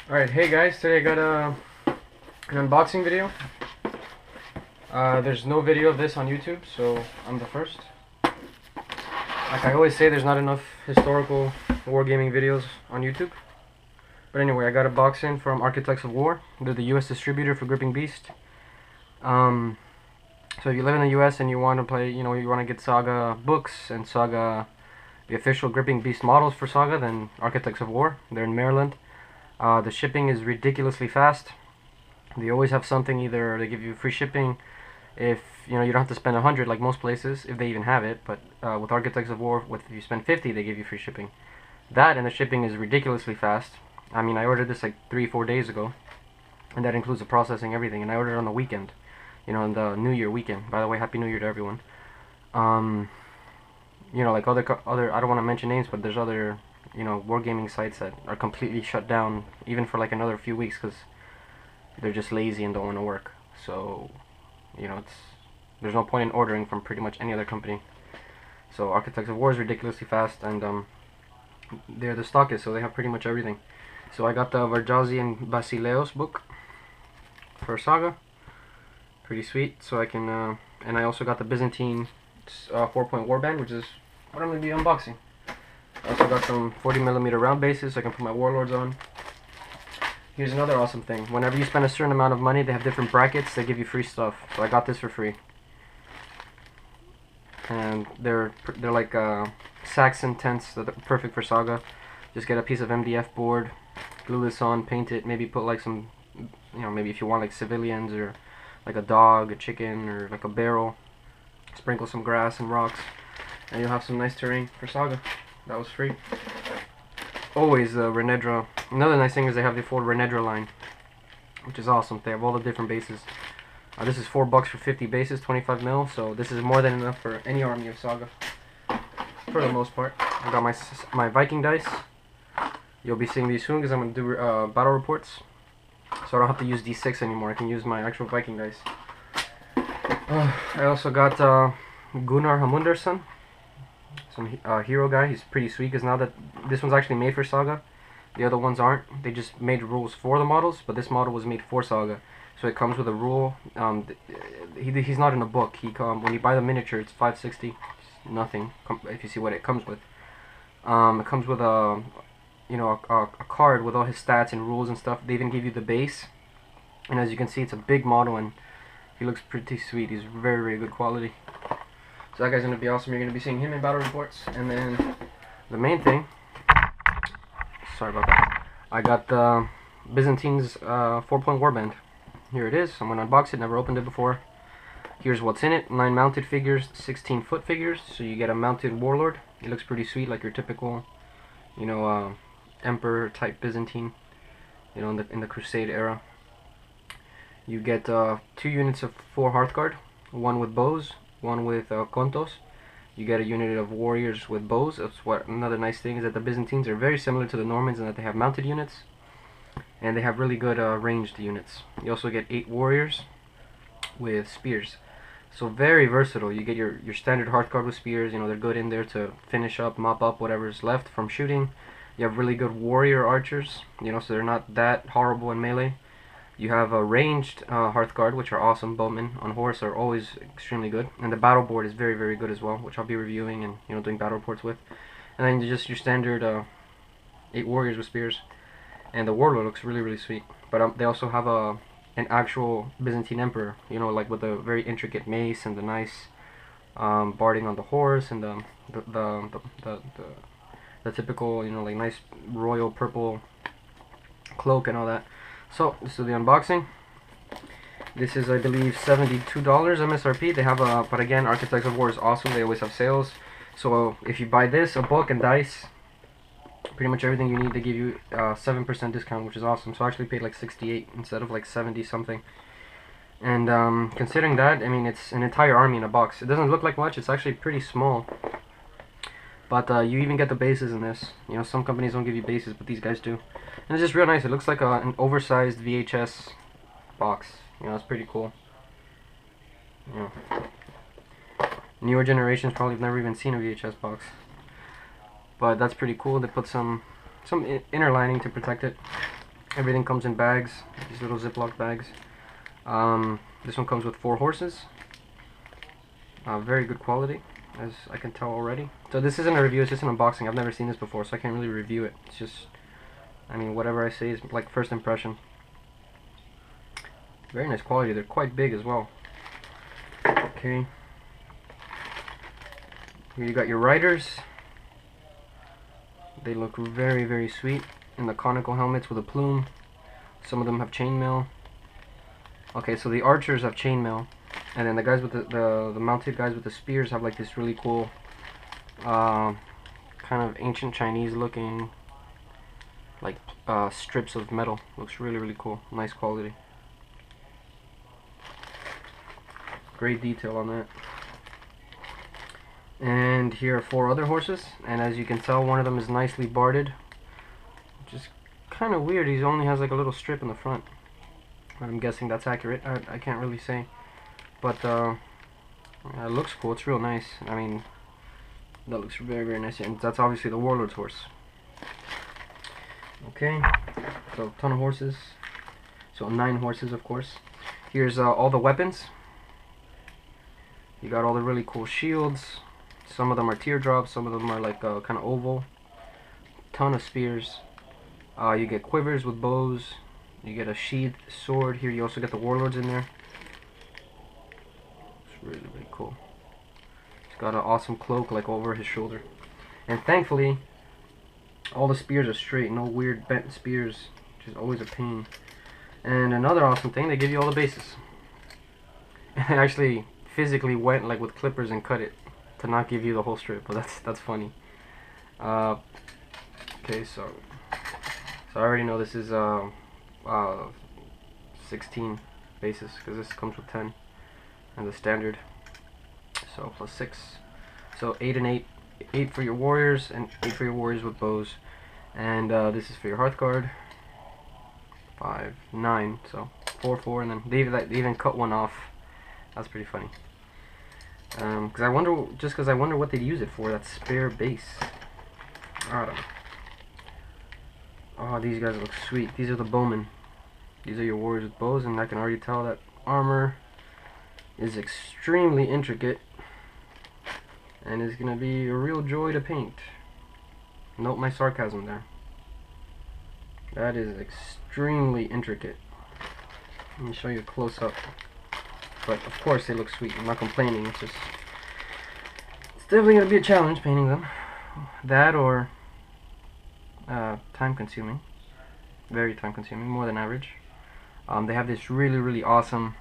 Alright, hey guys, today I got an unboxing video. There's no video of this on YouTube, so I'm the first. Like I always say, there's not enough historical wargaming videos on YouTube. But anyway, I got a box in from Architects of War. They're the US distributor for Gripping Beast. So if you live in the US and you want to play, you want to get Saga books and Saga, the official Gripping Beast models for Saga, then Architects of War. They're in Maryland. The shipping is ridiculously fast. They always have something. Either they give you free shipping if you don't have to spend 100 like most places, if they even have it. But with Architects of War, if you spend 50, they give you free shipping. That and the shipping is ridiculously fast. I mean, I ordered this like 3-4 days ago, and that includes the processing, everything. And I ordered it on the weekend, on the New Year weekend. By the way, Happy New Year to everyone. Like other I don't want to mention names, but there's other wargaming sites that are completely shut down even for like another few weeks because they're just lazy and don't want to work. So there's no point in ordering from pretty much any other company. So Architects of War is ridiculously fast, and they're the stockist, so they have pretty much everything. So I got the Varjazi and Basileos book for Saga, pretty sweet. So I can and I also got the Byzantine 4-point warband, which is what I'm going to be unboxing. I also got some 40mm round bases so I can put my warlords on. Here's another awesome thing. Whenever you spend a certain amount of money, they have different brackets. They give you free stuff. So I got this for free. And they're like Saxon tents that are perfect for Saga. Just get a piece of MDF board, glue this on, paint it, maybe put like some, maybe if you want like civilians or like a dog, a chicken, or like a barrel. Sprinkle some grass and rocks, and you'll have some nice terrain for Saga. That was free. Always the Renedra. Another nice thing is they have the full Renedra line, which is awesome. They have all the different bases. This is $4 for 50 bases, 25 mil. So this is more than enough for any army of Saga, for the most part. I got my Viking dice. You'll be seeing these soon because I'm gonna do battle reports, so I don't have to use D6 anymore. I can use my actual Viking dice. I also got Gunnar Hamundarson, some hero guy. He's pretty sweet because now that this one's actually made for Saga, the other ones aren't. They just made rules for the models, but this model was made for Saga. So it comes with a rule. He's not in a book. When you buy the miniature, it's $5.60. It's nothing if you see what it comes with. It comes with a card with all his stats and rules and stuff. They even give you the base, and as you can see, it's a big model and he looks pretty sweet. He's very, very good quality. So that guy's going to be awesome. You're going to be seeing him in battle reports. And then the main thing, sorry about that, I got the Byzantines 4-point warband. Here it is. I'm going to unbox it. Never opened it before. Here's what's in it. 9 mounted figures, 16 foot figures. So you get a mounted warlord. It looks pretty sweet, like your typical, emperor type Byzantine, in the Crusade era. You get 2 units of 4 Hearthguard, 1 with bows, 1 with contos. You get a unit of warriors with bows. That's what another nice thing is, that the Byzantines are very similar to the Normans in that they have mounted units, and they have really good ranged units. You also get 8 warriors with spears. So very versatile. You get your standard Hearthguard with spears. They're good in there to finish up, mop up whatever's left from shooting. You have really good warrior archers, so they're not that horrible in melee. You have a ranged Hearthguard, which are awesome. Bowmen on horse are always extremely good, and the battle board is very, very good as well, which I'll be reviewing and doing battle reports with. And then just your standard 8 warriors with spears, and the warlord looks really, really sweet. But they also have an actual Byzantine emperor, like with a very intricate mace and the nice barding on the horse and the typical like nice royal purple cloak and all that. So this is the unboxing. This is, I believe, $72 MSRP. They have but again, Architects of War is awesome. They always have sales. So if you buy this, a book and dice, pretty much everything you need, they give you 7% discount, which is awesome. So I actually paid like 68 instead of like 70 something. And considering that, I mean, it's an entire army in a box. It doesn't look like much. It's actually pretty small. But you even get the bases in this. Some companies don't give you bases, but these guys do. And it's just real nice. It looks like an oversized VHS box. It's pretty cool. Newer generations probably have never even seen a VHS box. But that's pretty cool. They put some inner lining to protect it. Everything comes in bags, these little Ziploc bags. This one comes with 4 horses. Very good quality, as I can tell already. So this isn't a review, it's just an unboxing. I've never seen this before, so I can't really review it. It's just, I mean, whatever I say is like first impression. Very nice quality. They're quite big as well. Okay. Here you got your riders. They look very, very sweet in the conical helmets with a plume. Some of them have chainmail. Okay, so the archers have chainmail, and then the guys with the mounted guys with the spears have like this really cool, kind of ancient Chinese looking, like strips of metal. Looks really, really cool. Nice quality. Great detail on that. And here are 4 other horses, and as you can tell, one of them is nicely barded, which is kind of weird. He only has like a little strip in the front. I'm guessing that's accurate. I can't really say, but it looks cool. It's real nice. I mean, that looks very, very nice, and that's obviously the warlord's horse. Okay, so a ton of horses. So 9 horses, of course. Here's all the weapons. You got all the really cool shields. Some of them are teardrops, some of them are like kind of oval. Ton of spears. You get quivers with bows. You get a sheathed sword. Here you also get the warlords in there. It's really, really cool. He's got an awesome cloak like over his shoulder. And thankfully, all the spears are straight. No weird bent spears, which is always a pain. And another awesome thing, they give you all the bases. I actually physically went like with clippers and cut it to not give you the whole strip, but that's funny. Okay, so I already know this is 16 bases because this comes with 10 and the standard. So plus 6, so 8 and 8, 8 for your warriors and 8 for your warriors with bows, and this is for your hearth guard. 5, 9, so 4, 4, and then they even cut one off. That's pretty funny. Because I wonder what they'd use it for. That spare base. I don't know. Oh, these guys look sweet. These are the bowmen. These are your warriors with bows, and I can already tell that armor is extremely intricate and is gonna be a real joy to paint. Note my sarcasm there. That is extremely intricate. Let me show you a close up. But of course they look sweet. I'm not complaining. It's definitely gonna be a challenge painting them. That or time consuming. Very time consuming, more than average. They have this really, really awesome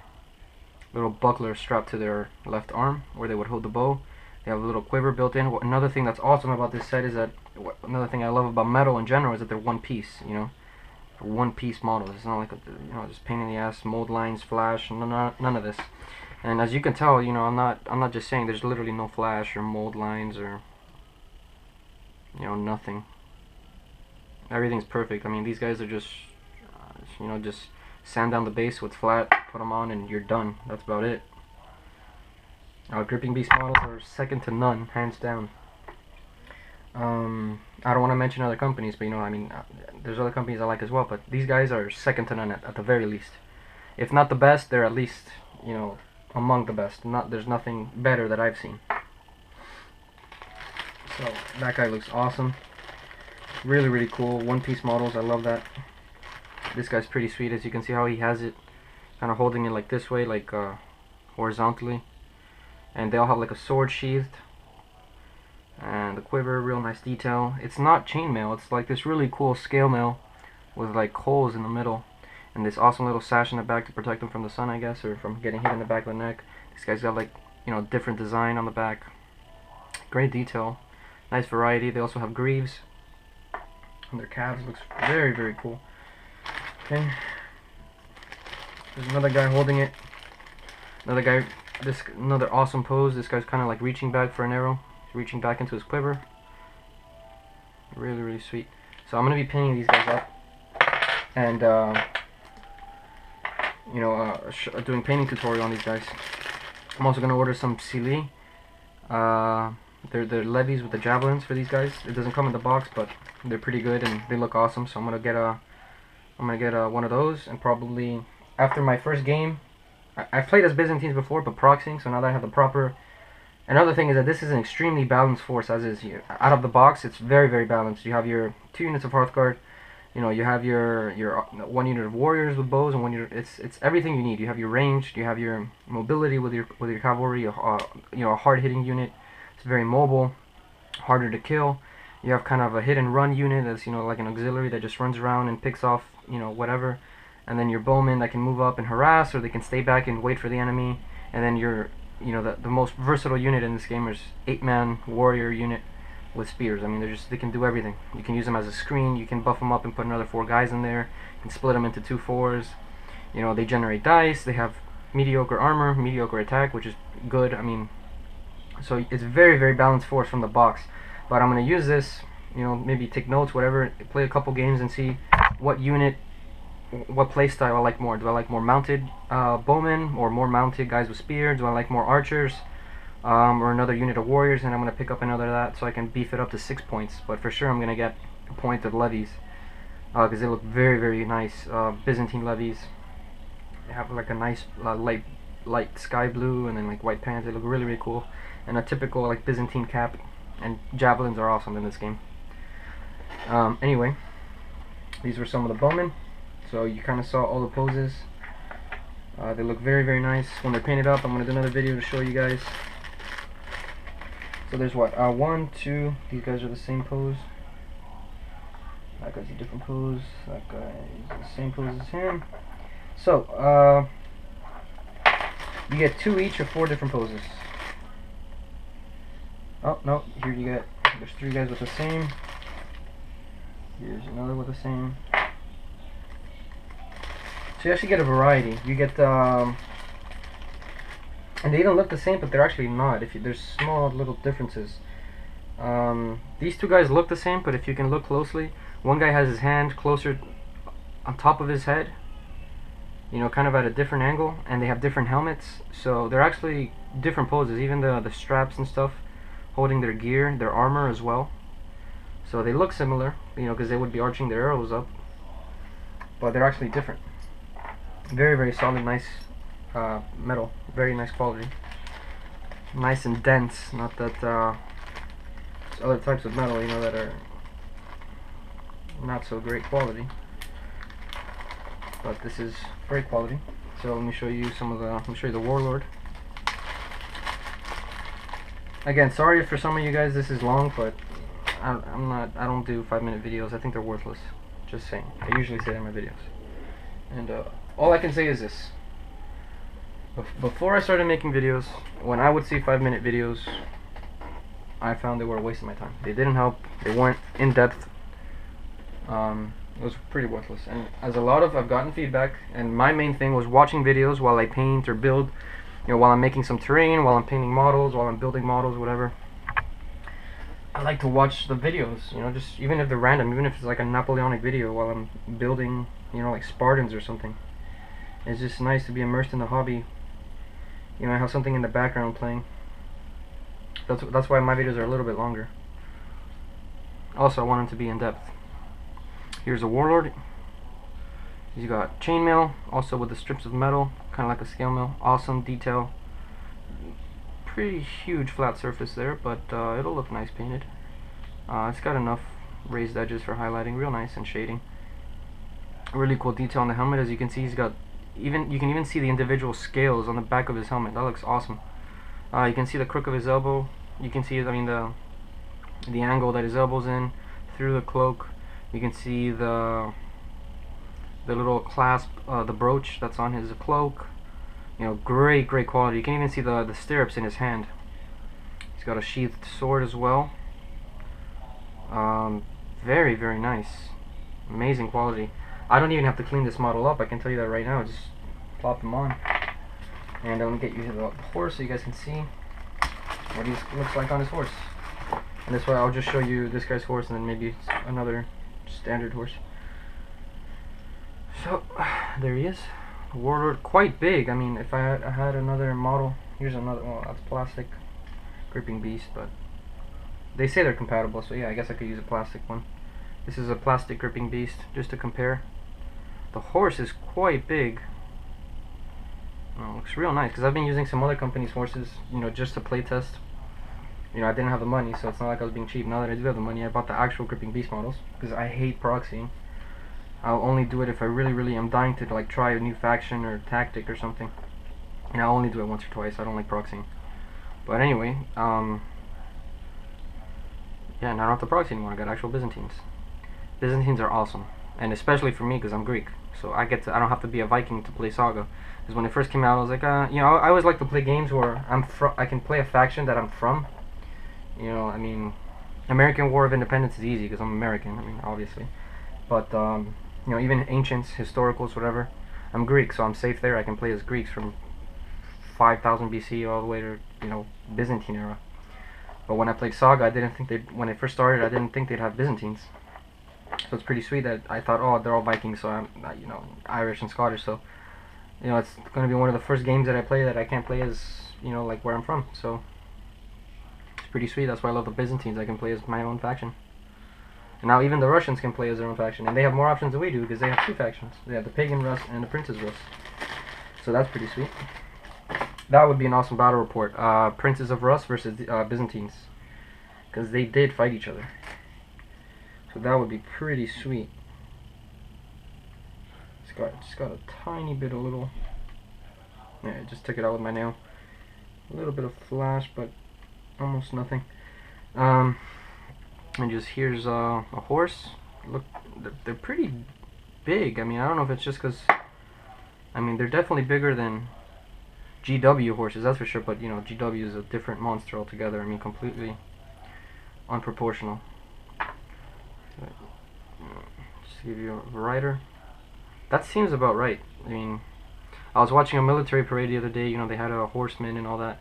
little buckler strapped to their left arm where they would hold the bow. They have a little quiver built in. Another thing that's awesome about this set is that, another thing I love about metal in general is that they're one piece, you know. They're one piece models. It's not like just pain in the ass, mold lines, flash, none of this. And as you can tell, you know, I'm not just saying there's literally no flash or mold lines or, you know, nothing. Everything's perfect. I mean, these guys are just, you know, just sand down the base with flat, put them on, and you're done. That's about it. Gripping beast models are second to none, hands down. I don't want to mention other companies, but you know, I mean, there's other companies I like as well, but these guys are second to none at the very least. If not the best, they're at least, you know, among the best. There's nothing better that I've seen. So that guy looks awesome. Really, really cool. One-piece models. I love that. This guy's pretty sweet. As you can see how he has it, kind of holding it like this way, like horizontally. And they all have like a sword sheathed. And the quiver, real nice detail. It's not chainmail. It's like this really cool scale mail with like holes in the middle. And this awesome little sash in the back to protect them from the sun, I guess, or from getting hit in the back of the neck. This guy's got like, you know, different design on the back. Great detail. Nice variety. They also have greaves on their calves. Looks very, very cool. Okay. There's another guy holding it. Another guy, another awesome pose. This guy's kind of like reaching back for an arrow. He's reaching back into his quiver. Really, really sweet. So I'm going to be painting these guys up. And, you know, doing painting tutorial on these guys. I'm also going to order some Sili. They're levies with the javelins for these guys. It doesn't come in the box, but they're pretty good and they look awesome. So I'm going to get I'm gonna get one of those, and probably after my first game, I've played as Byzantines before, but proxying, so now that I have the proper. Another thing is that this is an extremely balanced force, as is here. Out of the box, it's very, very balanced. You have your 2 units of Hearthguard, you know, you have your 1 unit of warriors with bows, and 1 unit. It's everything you need. You have your ranged, you have your mobility with your cavalry, you know, a hard hitting unit. It's very mobile, harder to kill. You have kind of a hit and run unit that's, you know, like an auxiliary that just runs around and picks off, you know, whatever. And then your bowmen that can move up and harass, or they can stay back and wait for the enemy. And then your, you know, the most versatile unit in this game is 8-man warrior unit with spears. I mean, they can do everything. You can use them as a screen. You can buff them up and put another 4 guys in there. You can split them into 2 4s. You know, they generate dice. They have mediocre armor, mediocre attack, which is good. I mean, so it's very, very balanced force from the box. But I'm gonna use this, you know, maybe take notes, whatever, play a couple games and see what unit, what playstyle I like more. Do I like more mounted bowmen, or more mounted guys with spear? Do I like more archers, or another unit of warriors? And I'm gonna pick up another of that so I can beef it up to 6 points. But for sure, I'm gonna get a point of levies because they look very, very nice. Byzantine levies. They have like a nice light sky blue and then like white pants. They look really, really cool. And a typical like Byzantine cap. And javelins are awesome in this game. Anyway, these were some of the bowmen. So you kind of saw all the poses. They look very, very nice when they're painted up. I'm going to do another video to show you guys. So there's what? 1, 2. These guys are the same pose. That guy's a different pose. That guy is the same pose as him. So, you get 2 each of 4 different poses. Oh, no, here you get, there's 3 guys with the same. Here's another with the same. So you actually get a variety. You get, and they even look the same, but they're actually not. There's small little differences. These 2 guys look the same, but if you can look closely, one guy has his hand closer on top of his head, you know, kind of at a different angle, and they have different helmets, so they're actually different poses. Even the straps and stuff, holding their gear, their armor as well. So they look similar, you know, because they would be arching their arrows up, but they're actually different. Very, very solid, nice metal, very nice quality. Nice and dense, not that other types of metal, you know, that are not so great quality. But this is great quality. So let me show you let me show you the Warlord. Again, sorry for some of you guys this is long, but I don't do 5-minute videos. I think they're worthless. Just saying. I usually say that in my videos. And all I can say is this. Before I started making videos, when I would see 5-minute videos, I found they were a waste of my time. They didn't help. They weren't in depth. It was pretty worthless. And I've gotten feedback, and my main thing was watching videos while I paint or build. You know, while I'm making some terrain, while I'm painting models, while I'm building models, whatever. I like to watch the videos, you know, just even if they're random, even if it's like a Napoleonic video while I'm building, you know, like Spartans or something. It's just nice to be immersed in the hobby. You know, I have something in the background playing. That's why my videos are a little bit longer. Also, I want them to be in depth. Here's a Warlord. He's got chainmail, also with the strips of metal, kind of like a scale mill. Awesome detail. Pretty huge flat surface there, but it'll look nice painted. It's got enough raised edges for highlighting, real nice, and shading. Really cool detail on the helmet. As you can see, he's got you can even see the individual scales on the back of his helmet. That looks awesome. You can see the crook of his elbow. You can see, I mean, the angle that his elbow's in through the cloak. You can see the little clasp, the brooch that's on his cloak. You know, great quality. You can even see the stirrups in his hand. He's got a sheathed sword as well. Very, very nice. Amazing quality. I don't even have to clean this model up, I can tell you that right now. Just plop them on. And I'm going to get you the horse so you guys can see what he looks like on his horse. And this way I'll just show you this guy's horse and then maybe another standard horse. So, there he is. Warlord, quite big. I mean, if I had another model, here's another, well, that's plastic gripping beast, but they say they're compatible, so yeah, I guess I could use a plastic one. This is a plastic gripping beast, just to compare. The horse is quite big. Oh, looks real nice because I've been using some other company's horses, you know, just to play test. You know, I didn't have the money, so it's not like I was being cheap. Now that I do have the money, I bought the actual gripping beast models because I hate proxying. I'll only do it if I really am dying to like try a new faction or tactic or something, and I'll only do it once or twice. I don't like proxying. But anyway, yeah, now I don't have to proxy anymore. I got actual Byzantines. Byzantines are awesome, and especially for me because I'm Greek, so I don't have to be a Viking to play Saga. Because when it first came out, I was like, you know, I always like to play games where I can play a faction that I'm from. You know, I mean, American War of Independence is easy because I'm American. I mean, obviously, but you know, even ancients, historicals, whatever. I'm Greek, so I'm safe there. I can play as Greeks from 5000 BC all the way to, you know, Byzantine era. But when I played Saga, I didn't think when it first started, I didn't think they'd have Byzantines. So it's pretty sweet that I thought, oh, they're all Vikings, so I'm, you know, Irish and Scottish, so, you know, it's going to be one of the first games that I play that I can't play as, you know, like where I'm from, so it's pretty sweet. That's why I love the Byzantines. I can play as my own faction. And now even the Russians can play as their own faction, and they have more options than we do because they have two factions. They have the Pagan Rus and the Prince's Rus. So that's pretty sweet. That would be an awesome battle report. Princes of Rus versus Byzantines, because they did fight each other. So that would be pretty sweet. Just got a tiny bit of little. Yeah, I just took it out with my nail. A little bit of flash, but almost nothing. And just here's a horse. Look, they're pretty big. I mean, I don't know if it's just because, I mean, they're definitely bigger than GW horses, that's for sure, but you know, GW is a different monster altogether. I mean, completely unproportional. Just to give you a rider. That seems about right. I mean, I was watching a military parade the other day, you know, they had a horseman and all that,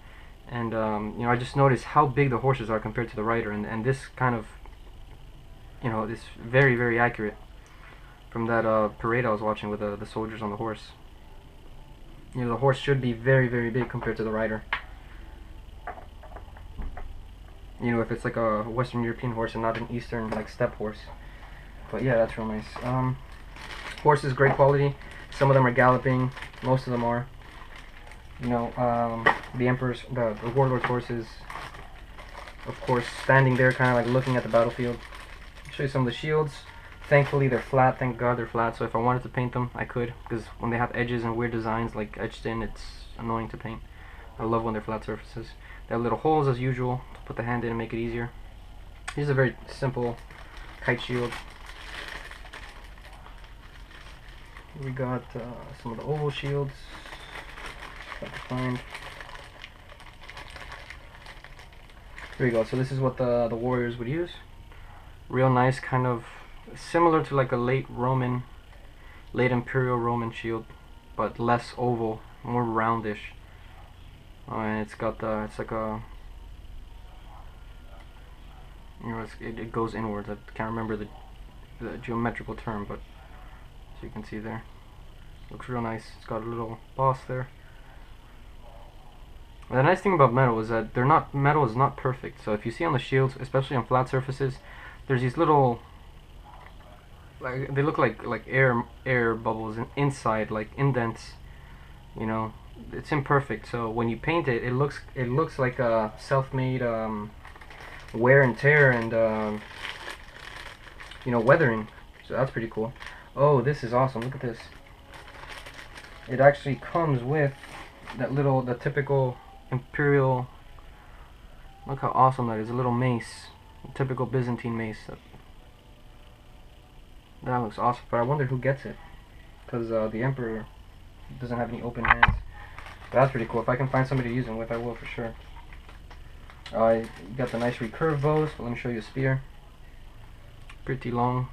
and you know, I just noticed how big the horses are compared to the rider, and this kind of, you know, is very accurate from that parade I was watching with the soldiers on the horse. You know, the horse should be very big compared to the rider. You know, if it's like a Western European horse and not an Eastern, like, steppe horse. But yeah, that's real nice. Horses, great quality. Some of them are galloping. Most of them are. You know, the Emperor's, the Warlord's horses, of course, standing there kind of like looking at the battlefield. I'll show you some of the shields. Thankfully they're flat, thank God they're flat, so if I wanted to paint them, I could, because when they have edges and weird designs like etched in, it's annoying to paint. I love when they're flat surfaces. They have little holes as usual to put the hand in and make it easier. This is a very simple kite shield. We got some of the oval shields. Got to find. Here we go, so this is what the warriors would use. Real nice, kind of similar to like a late Imperial Roman shield, but less oval, more roundish. And it's got it's like a, you know, it goes inwards. I can't remember the geometrical term, but as you can see there, looks real nice. It's got a little boss there. And the nice thing about metal is that metal is not perfect. So if you see on the shields, especially on flat surfaces, there's these little, like, they look like air bubbles inside, like indents. You know, it's imperfect. So when you paint it, it looks like a self-made wear and tear and you know, weathering. So that's pretty cool. Oh, this is awesome. Look at this. It actually comes with that the typical Imperial. Look how awesome that is. A little mace, a typical Byzantine mace. That looks awesome, but I wonder who gets it, because the Emperor doesn't have any open hands. So that's pretty cool. If I can find somebody to use them with, I will for sure. I got the nice recurve bows, but let me show you a spear. Pretty long.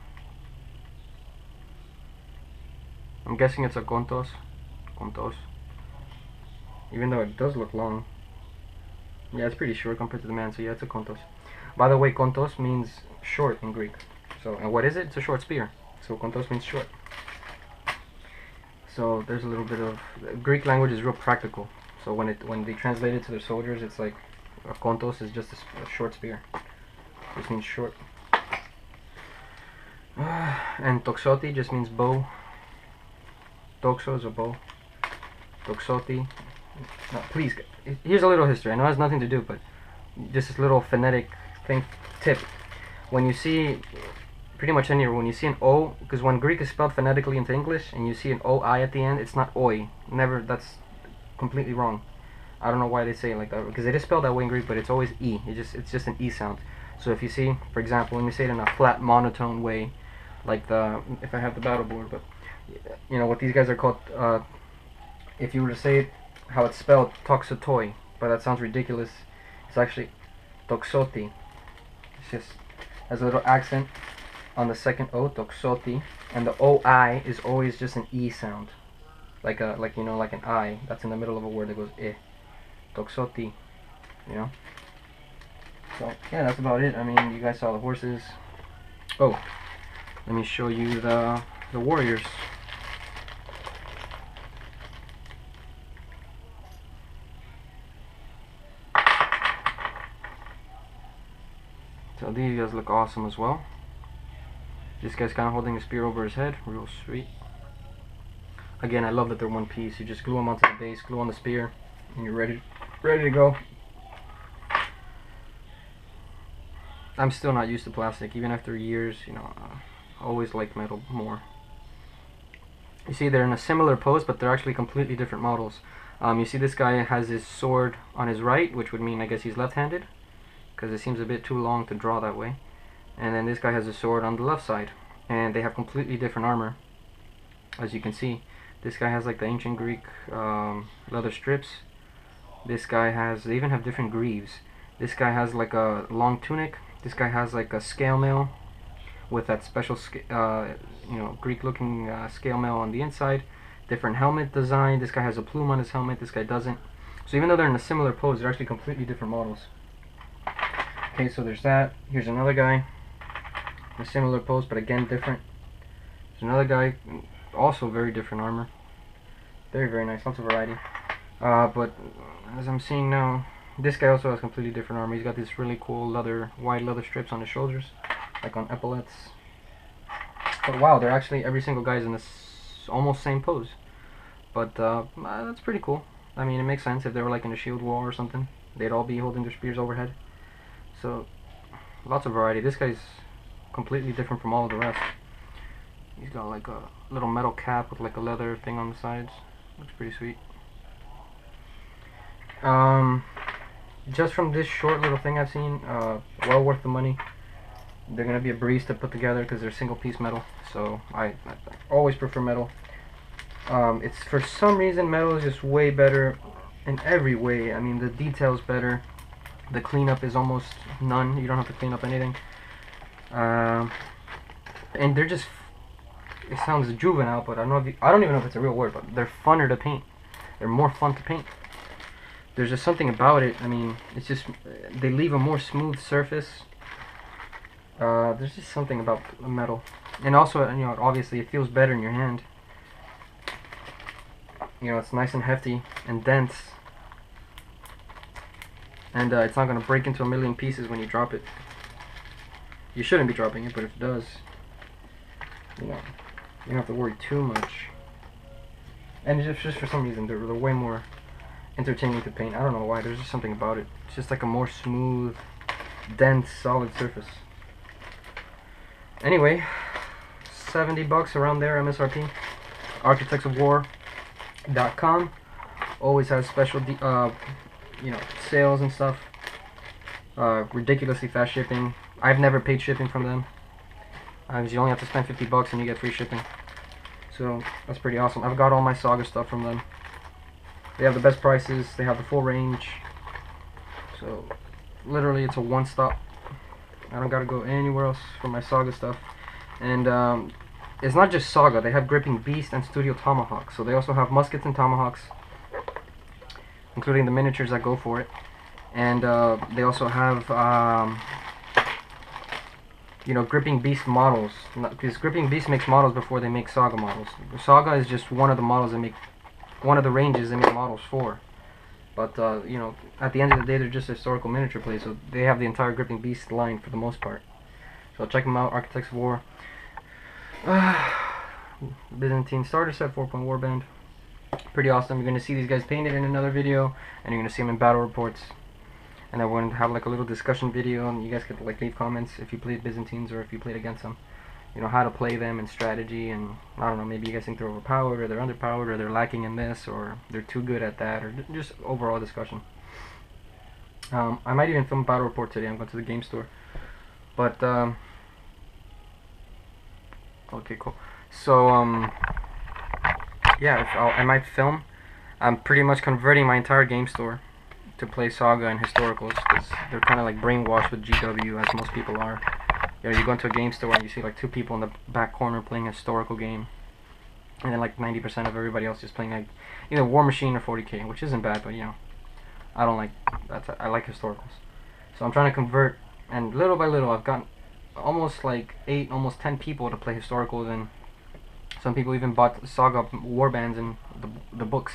I'm guessing it's a contos. Even though it does look long. Yeah, it's pretty short compared to the man, so yeah, it's a contos. By the way, contos means short in Greek. So, and what is it? It's a short spear. So kontos means short. So there's a little bit of Greek language is real practical. So when they translate it to their soldiers, it's like a kontos is just a short spear. This means short. And toxoti just means bow. Doxo is a bow. Doxoti. No, please. Here's a little history. I know it has nothing to do, but just this little phonetic thing tip. When you see, pretty much anywhere, when you see an O, because when Greek is spelled phonetically into English, and you see an O-I at the end, it's not oi. Never. That's completely wrong. I don't know why they say it like that, because it is spelled that way in Greek, but it's always E. It's just an E sound. So if you see, for example, when you say it in a flat monotone way, like if I have the battle board, but you know what these guys are called, if you were to say it how it's spelled, toxotoi, but that sounds ridiculous. It's actually toxoti. It's just has a little accent on the second O, toxoti, and the O-I is always just an E sound, like you know, like an I that's in the middle of a word that goes eh, toxoti, you know. So yeah, that's about it. I mean, you guys saw the horses. Oh, let me show you the warriors. So these guys look awesome as well. This guy's kind of holding a spear over his head, real sweet. Again, I love that they're one piece. You just glue them onto the base, glue on the spear, and you're ready to go. I'm still not used to plastic, even after years. You know, I always like metal more. You see, they're in a similar pose, but they're actually completely different models. You see, this guy has his sword on his right, which would mean, I guess, he's left-handed, because it seems a bit too long to draw that way. And then this guy has a sword on the left side, and they have completely different armor, as you can see. This guy has like the ancient Greek leather strips. This guy has, they even have different greaves. This guy has like a long tunic. This guy has like a scale mail with that special you know, Greek looking scale mail on the inside. Different helmet design. This guy has a plume on his helmet, this guy doesn't. So even though they're in a similar pose, they're actually completely different models. Okay, so there's that. Here's another guy, a similar pose, but again different. There's another guy, also very different armor. Very, very nice, lots of variety. But as I'm seeing now, this guy also has completely different armor. He's got these really cool wide leather strips on his shoulders, like on epaulets. But wow, they're actually, every single guy's in this almost same pose. But that's pretty cool. I mean, it makes sense. If they were like in a shield wall or something, they'd all be holding their spears overhead. So lots of variety. This guy's completely different from all of the rest. He's got like a little metal cap with like a leather thing on the sides. Looks pretty sweet. Just from this short little thing I've seen, well worth the money. They're gonna be a breeze to put together because they're single piece metal. So I always prefer metal. It's, for some reason, metal is just way better in every way. I mean, the detail's better. The cleanup is almost none. You don't have to clean up anything. And they're just, it sounds juvenile, but I don't even know if it's a real word, but they're funner to paint. They're more fun to paint. There's just something about it. I mean, it's just, they leave a more smooth surface. There's just something about metal. And also, you know, obviously it feels better in your hand. You know, it's nice and hefty and dense. And it's not going to break into a million pieces when you drop it. You shouldn't be dropping it, but if it does, you know, you don't have to worry too much. And it's just for some reason, they're way more entertaining to paint. I don't know why, there's just something about it. It's just like a more smooth, dense, solid surface. Anyway, $70 around there, MSRP. architectsofwar.com always has special you know, sales and stuff. Ridiculously fast shipping. I've never paid shipping from them. You only have to spend $50 and you get free shipping. So that's pretty awesome. I've got all my Saga stuff from them. They have the best prices. They have the full range. So literally, it's a one-stop. I don't gotta go anywhere else for my Saga stuff. And it's not just Saga. They have Gripping Beast and Studio Tomahawk. So they also have muskets and tomahawks, including the miniatures that go for it. And they also have you know, Gripping Beast models, because Gripping Beast makes models before they make Saga models. Saga is just one of the models they make, one of the ranges they make models for. But you know, at the end of the day, they're just historical miniature plays, so they have the entire Gripping Beast line for the most part. So check them out, Architects of War. Byzantine starter set, 4-point warband. Pretty awesome. You're going to see these guys painted in another video, and you're going to see them in battle reports. And then we're going to have like a little discussion video, and you guys could like leave comments if you played Byzantines or if you played against them. You know, how to play them and strategy, and I don't know, maybe you guys think they're overpowered or they're underpowered or they're lacking in this or they're too good at that, or just overall discussion. I might even film a battle report today. I'm going to the game store. But, okay, cool. So, yeah, I might film. I'm pretty much converting my entire game store to play Saga and historicals, because they're kind of like brainwashed with GW, as most people are. You know, you go into a game store and you see like 2 people in the back corner playing a historical game, and then like 90% of everybody else just playing like either War Machine or 40k, which isn't bad, but you know, I don't like that. I like historicals. So I'm trying to convert, and little by little I've gotten almost like 8, almost 10 people to play historicals, and some people even bought Saga warbands and the books.